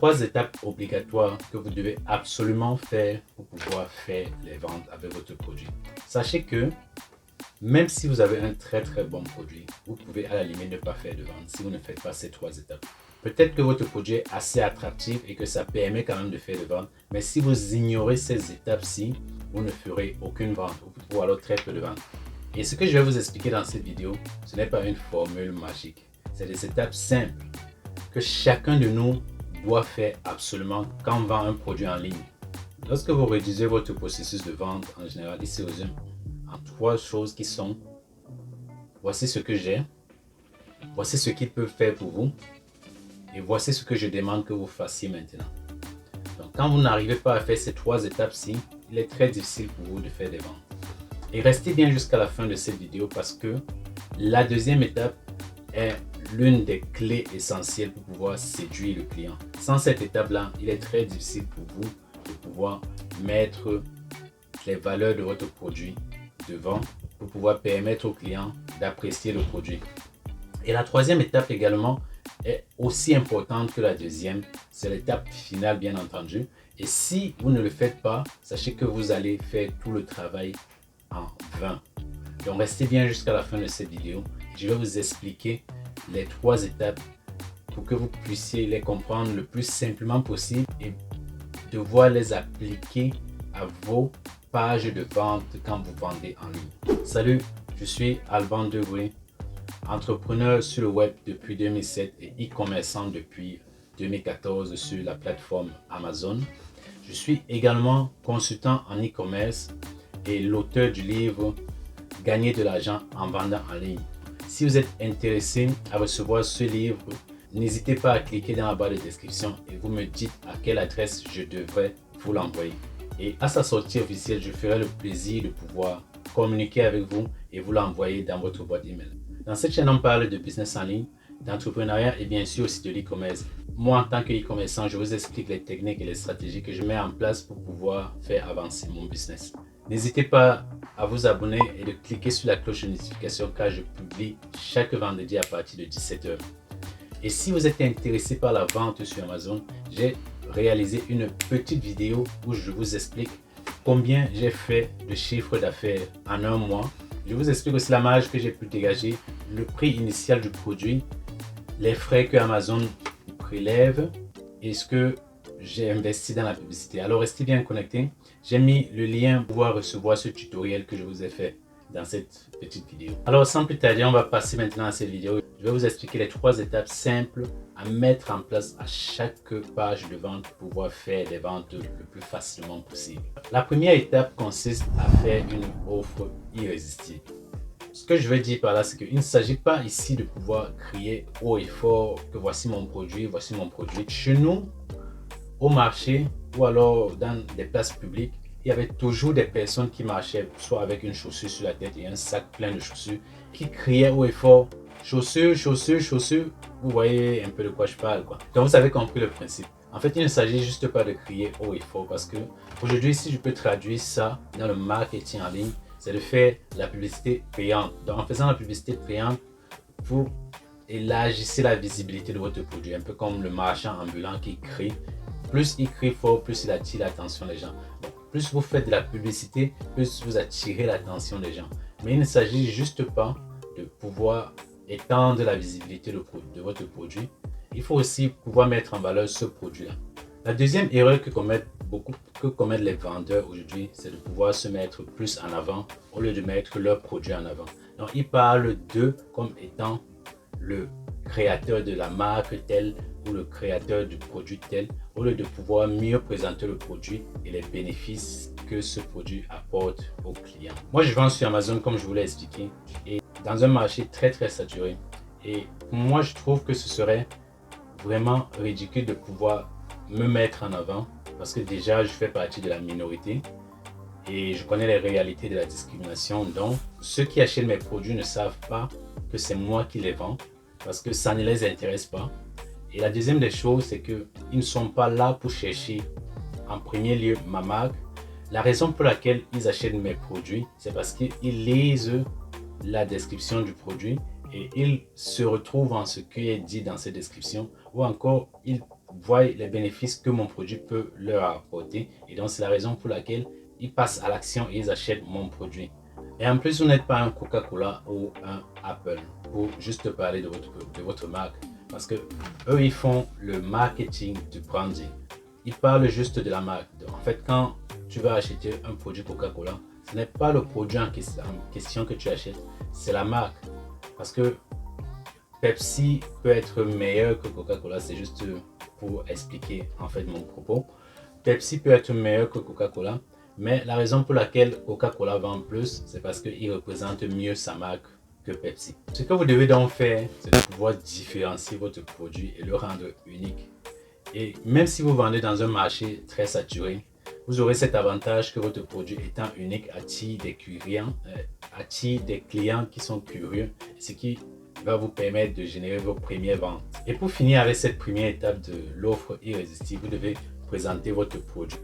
3 étapes obligatoires que vous devez absolument faire pour pouvoir faire les ventes avec votre produit. Sachez que même si vous avez un très bon produit, vous pouvez à la limite ne pas faire de vente si vous ne faites pas ces 3 étapes. Peut-être que votre produit est assez attractif et que ça permet quand même de faire des ventes, mais si vous ignorez ces étapes-ci, vous ne ferez aucune vente ou alors très peu de ventes. Et ce que je vais vous expliquer dans cette vidéo, ce n'est pas une formule magique. C'est des étapes simples que chacun de nous doit faire absolument quand on vend un produit en ligne. Lorsque vous réduisez votre processus de vente, en général, il se résume en 3 choses qui sont: voici ce que j'ai, voici ce qu'il peut faire pour vous, et voici ce que je demande que vous fassiez maintenant. Donc, quand vous n'arrivez pas à faire ces 3 étapes-ci, il est très difficile pour vous de faire des ventes. Et restez bien jusqu'à la fin de cette vidéo parce que la deuxième étape est l'une des clés essentielles pour pouvoir séduire le client. Sans cette étape-là, il est très difficile pour vous de pouvoir mettre les valeurs de votre produit devant pour pouvoir permettre au client d'apprécier le produit. Et la troisième étape également est aussi importante que la deuxième, c'est l'étape finale bien entendu. Et si vous ne le faites pas, sachez que vous allez faire tout le travail en vain. Donc restez bien jusqu'à la fin de cette vidéo. Je vais vous expliquer les 3 étapes pour que vous puissiez les comprendre le plus simplement possible et devoir les appliquer à vos pages de vente quand vous vendez en ligne. Salut, je suis Alban Degré, entrepreneur sur le web depuis 2007 et e-commerçant depuis 2014 sur la plateforme Amazon. Je suis également consultant en e-commerce et l'auteur du livre Gagner de l'argent en vendant en ligne. Si vous êtes intéressé à recevoir ce livre, n'hésitez pas à cliquer dans la barre de description et vous me dites à quelle adresse je devrais vous l'envoyer. Et à sa sortie officielle, je ferai le plaisir de pouvoir communiquer avec vous et vous l'envoyer dans votre boîte email. Dans cette chaîne, on parle de business en ligne, d'entrepreneuriat et bien sûr aussi de l'e-commerce. Moi, en tant que e-commerçant, je vous explique les techniques et les stratégies que je mets en place pour pouvoir faire avancer mon business. N'hésitez pas à vous abonner et de cliquer sur la cloche de notification car je publie chaque vendredi à partir de 17 h. Et si vous êtes intéressé par la vente sur Amazon, j'ai réalisé une petite vidéo où je vous explique combien j'ai fait de chiffre d'affaires en un mois. Je vous explique aussi la marge que j'ai pu dégager, le prix initial du produit, les frais que Amazon prélève et ce que j'ai investi dans la publicité. Alors restez bien connectés. J'ai mis le lien pour pouvoir recevoir ce tutoriel que je vous ai fait dans cette petite vidéo. Alors sans plus tarder, on va passer maintenant à cette vidéo. Je vais vous expliquer les 3 étapes simples à mettre en place à chaque page de vente pour pouvoir faire des ventes le plus facilement possible. La première étape consiste à faire une offre irrésistible. Ce que je veux dire par là, c'est qu'il ne s'agit pas ici de pouvoir crier haut et fort que voici mon produit, voici mon produit. Chez nous, au marché ou alors dans des places publiques, il y avait toujours des personnes qui marchaient soit avec une chaussure sur la tête et un sac plein de chaussures qui criaient haut et fort chaussures, chaussures, chaussures. Vous voyez un peu de quoi je parle, quoi. Donc vous avez compris le principe. En fait, il ne s'agit juste pas de crier haut et fort parce que aujourd'hui, si je peux traduire ça dans le marketing en ligne, c'est de faire la publicité payante. Donc en faisant la publicité payante, vous élargissez la visibilité de votre produit, un peu comme le marchand ambulant qui crie. Plus il crie fort, plus il attire l'attention des gens. Donc, plus vous faites de la publicité, plus vous attirez l'attention des gens. Mais il ne s'agit juste pas de pouvoir étendre la visibilité de votre produit. Il faut aussi pouvoir mettre en valeur ce produit-là. La deuxième erreur que commettent les vendeurs aujourd'hui, c'est de pouvoir se mettre plus en avant au lieu de mettre leur produit en avant. Donc, ils parlent d'eux comme étant le créateur de la marque telle ou le créateur du produit tel, au lieu de pouvoir mieux présenter le produit et les bénéfices que ce produit apporte aux clients. Moi, je vends sur Amazon comme je vous l'ai expliqué et dans un marché très saturé. Et moi, je trouve que ce serait vraiment ridicule de pouvoir me mettre en avant parce que déjà, je fais partie de la minorité et je connais les réalités de la discrimination. Donc, ceux qui achètent mes produits ne savent pas que c'est moi qui les vends parce que ça ne les intéresse pas. Et la deuxième des choses, c'est qu'ils ne sont pas là pour chercher en premier lieu ma marque. La raison pour laquelle ils achètent mes produits, c'est parce qu'ils lisent la description du produit et ils se retrouvent en ce qui est dit dans cette description ou encore ils voient les bénéfices que mon produit peut leur apporter. Et donc, c'est la raison pour laquelle ils passent à l'action et ils achètent mon produit. Et en plus, vous n'êtes pas un Coca-Cola ou un Apple pour juste parler de votre marque. Parce que eux, ils font le marketing du branding. Ils parlent juste de la marque. Donc, en fait, quand tu vas acheter un produit Coca-Cola, ce n'est pas le produit en question que tu achètes, c'est la marque. Parce que Pepsi peut être meilleur que Coca-Cola, c'est juste pour expliquer en fait mon propos. Pepsi peut être meilleur que Coca-Cola, mais la raison pour laquelle Coca-Cola vend plus, c'est parce qu'il représente mieux sa marque que Pepsi. Ce que vous devez donc faire, c'est de pouvoir différencier votre produit et le rendre unique. Et même si vous vendez dans un marché très saturé, vous aurez cet avantage que votre produit étant unique attire des clients qui sont curieux, ce qui va vous permettre de générer vos premières ventes. Et pour finir avec cette première étape de l'offre irrésistible, vous devez présenter votre produit.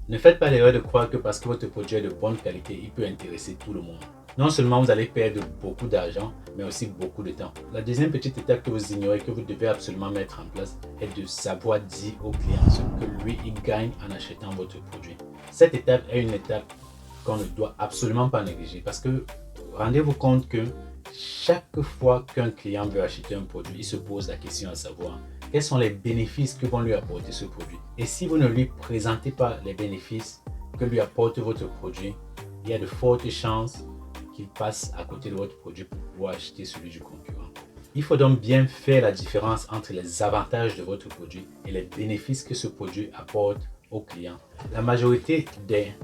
Ne faites pas l'erreur de croire que parce que votre produit est de bonne qualité, il peut intéresser tout le monde. Non seulement vous allez perdre beaucoup d'argent, mais aussi beaucoup de temps. La deuxième petite étape que vous ignorez, que vous devez absolument mettre en place, est de savoir dire au client ce que lui, il gagne en achetant votre produit. Cette étape est une étape qu'on ne doit absolument pas négliger parce que rendez-vous compte que chaque fois qu'un client veut acheter un produit, il se pose la question à savoir quels sont les bénéfices que vont lui apporter ce produit. Et si vous ne lui présentez pas les bénéfices que lui apporte votre produit, il y a de fortes chances qu'il passe à côté de votre produit pour pouvoir acheter celui du concurrent. Il faut donc bien faire la différence entre les avantages de votre produit et les bénéfices que ce produit apporte au client. La majorité des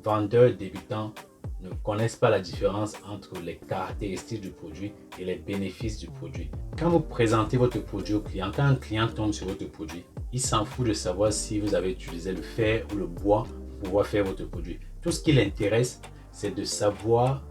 vendeurs débutants ne connaissent pas la différence entre les caractéristiques du produit et les bénéfices du produit. Quand vous présentez votre produit au client, quand un client tombe sur votre produit, il s'en fout de savoir si vous avez utilisé le fer ou le bois pour pouvoir faire votre produit. Tout ce qui l'intéresse, c'est de savoir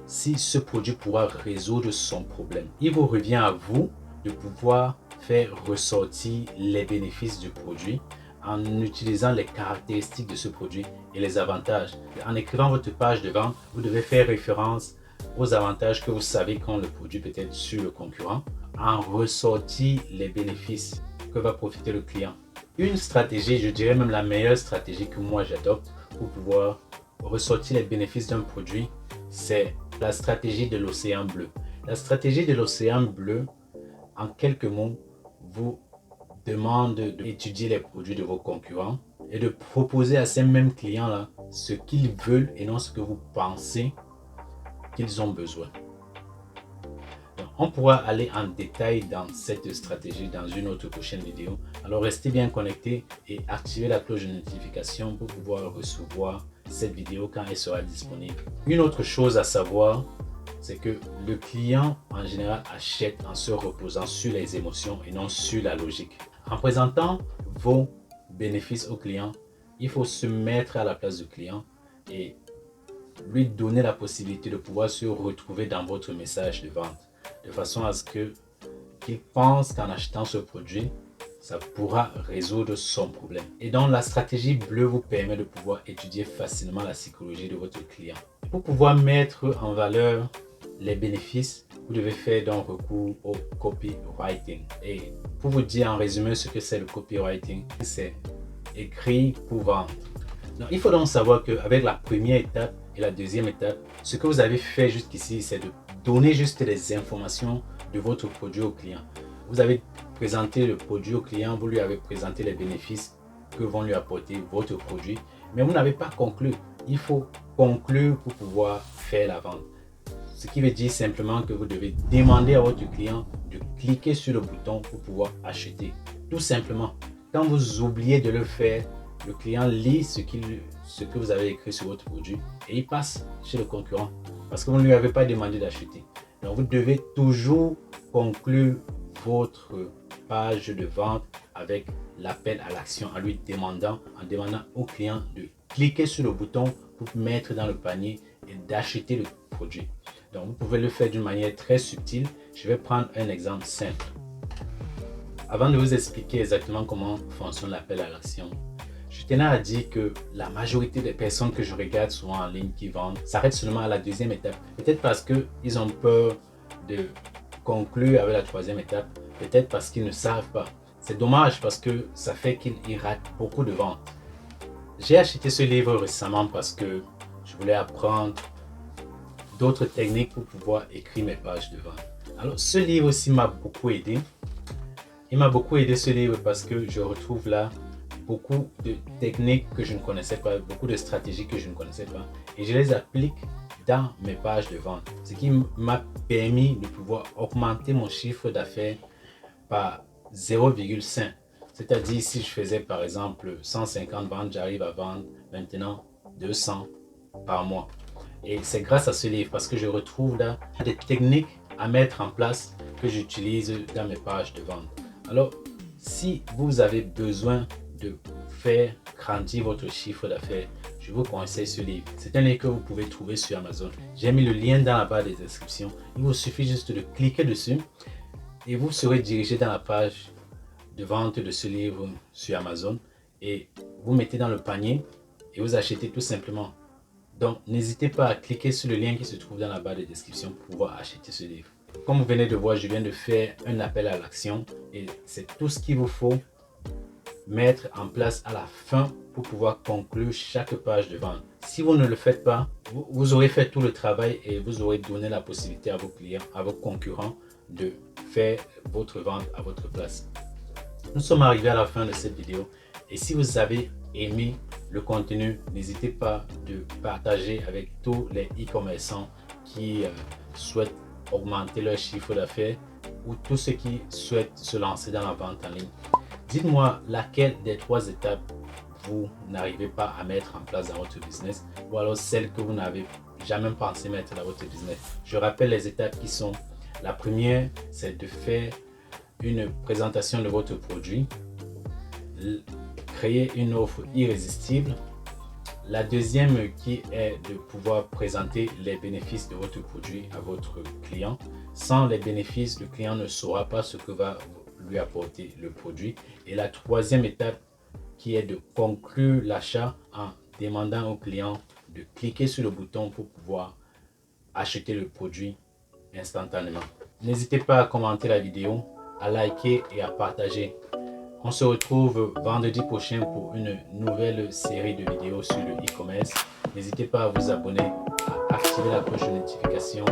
si ce produit pourra résoudre son problème. Il vous revient à vous de pouvoir faire ressortir les bénéfices du produit en utilisant les caractéristiques de ce produit et les avantages. En écrivant votre page de vente, vous devez faire référence aux avantages que vous savez quand le produit peut être sur le concurrent, en ressortir les bénéfices que va profiter le client. Une stratégie, je dirais même la meilleure stratégie que moi j'adopte pour pouvoir ressortir les bénéfices d'un produit, c'est la stratégie de l'océan bleu. La stratégie de l'océan bleu, en quelques mots, vous demande d'étudier les produits de vos concurrents et de proposer à ces mêmes clients-là ce qu'ils veulent et non ce que vous pensez qu'ils ont besoin. Donc, on pourra aller en détail dans cette stratégie dans une autre prochaine vidéo. Alors restez bien connectés et activez la cloche de notification pour pouvoir recevoir cette vidéo quand elle sera disponible. Une autre chose à savoir, c'est que le client en général achète en se reposant sur les émotions et non sur la logique. En présentant vos bénéfices au client, il faut se mettre à la place du client et lui donner la possibilité de pouvoir se retrouver dans votre message de vente, de façon à ce qu'il pense qu'en achetant ce produit, ça pourra résoudre son problème. Et donc la stratégie bleue vous permet de pouvoir étudier facilement la psychologie de votre client. Pour pouvoir mettre en valeur les bénéfices, vous devez faire donc recours au copywriting. Et pour vous dire en résumé ce que c'est le copywriting, c'est écrit pour vendre. Donc, il faut donc savoir qu'avec la première étape et la deuxième étape, ce que vous avez fait jusqu'ici, c'est de donner juste les informations de votre produit au client. Vous avez présenté le produit au client, vous lui avez présenté les bénéfices que vont lui apporter votre produit, mais vous n'avez pas conclu. Il faut conclure pour pouvoir faire la vente. Ce qui veut dire simplement que vous devez demander à votre client de cliquer sur le bouton pour pouvoir acheter. Tout simplement. Quand vous oubliez de le faire, le client lit ce que vous avez écrit sur votre produit et il passe chez le concurrent parce que vous ne lui avez pas demandé d'acheter. Donc vous devez toujours conclure votre page de vente avec l'appel à l'action en demandant au client de cliquer sur le bouton pour mettre dans le panier et d'acheter le produit. Donc vous pouvez le faire d'une manière très subtile. Je vais prendre un exemple simple. Avant de vous expliquer exactement comment fonctionne l'appel à l'action, je tenais à dire que la majorité des personnes que je regarde souvent en ligne qui vendent s'arrêtent seulement à la deuxième étape. Peut-être parce qu'ils ont peur de conclure avec la troisième étape, peut-être parce qu'ils ne savent pas. C'est dommage parce que ça fait qu'ils ratent beaucoup de ventes. J'ai acheté ce livre récemment parce que je voulais apprendre d'autres techniques pour pouvoir écrire mes pages de vente. Alors, ce livre aussi m'a beaucoup aidé. Il m'a beaucoup aidé ce livre parce que je retrouve là beaucoup de techniques que je ne connaissais pas, beaucoup de stratégies que je ne connaissais pas et je les applique dans mes pages de vente. Ce qui m'a permis de pouvoir augmenter mon chiffre d'affaires par 0,5. C'est-à-dire si je faisais par exemple 150 ventes, j'arrive à vendre maintenant 200 par mois. Et c'est grâce à ce livre parce que je retrouve là des techniques à mettre en place que j'utilise dans mes pages de vente. Alors, si vous avez besoin de faire grandir votre chiffre d'affaires, je vous conseille ce livre. C'est un livre que vous pouvez trouver sur Amazon. J'ai mis le lien dans la barre des descriptions. Il vous suffit juste de cliquer dessus et vous serez dirigé dans la page de vente de ce livre sur Amazon et vous mettez dans le panier et vous achetez tout simplement. Donc, n'hésitez pas à cliquer sur le lien qui se trouve dans la barre de description pour pouvoir acheter ce livre. Comme vous venez de voir, je viens de faire un appel à l'action et c'est tout ce qu'il vous faut mettre en place à la fin pour pouvoir conclure chaque page de vente. Si vous ne le faites pas, vous aurez fait tout le travail et vous aurez donné la possibilité à vos clients, à vos concurrents de faire votre vente à votre place. Nous sommes arrivés à la fin de cette vidéo et si vous avez aimé le contenu, n'hésitez pas de partager avec tous les e-commerçants qui souhaitent augmenter leur chiffre d'affaires ou tous ceux qui souhaitent se lancer dans la vente en ligne. Dites-moi laquelle des 3 étapes vous n'arrivez pas à mettre en place dans votre business ou alors celle que vous n'avez jamais pensé mettre dans votre business. Je rappelle les étapes qui sont: la première, c'est de faire une présentation de votre produit, créer une offre irrésistible. La deuxième qui est de pouvoir présenter les bénéfices de votre produit à votre client. Sans les bénéfices, le client ne saura pas ce que va lui apporter le produit. Et la troisième étape qui est de conclure l'achat en demandant au client de cliquer sur le bouton pour pouvoir acheter le produit instantanément. N'hésitez pas à commenter la vidéo, à liker et à partager. On se retrouve vendredi prochain pour une nouvelle série de vidéos sur le e-commerce. N'hésitez pas à vous abonner, à activer la cloche de notification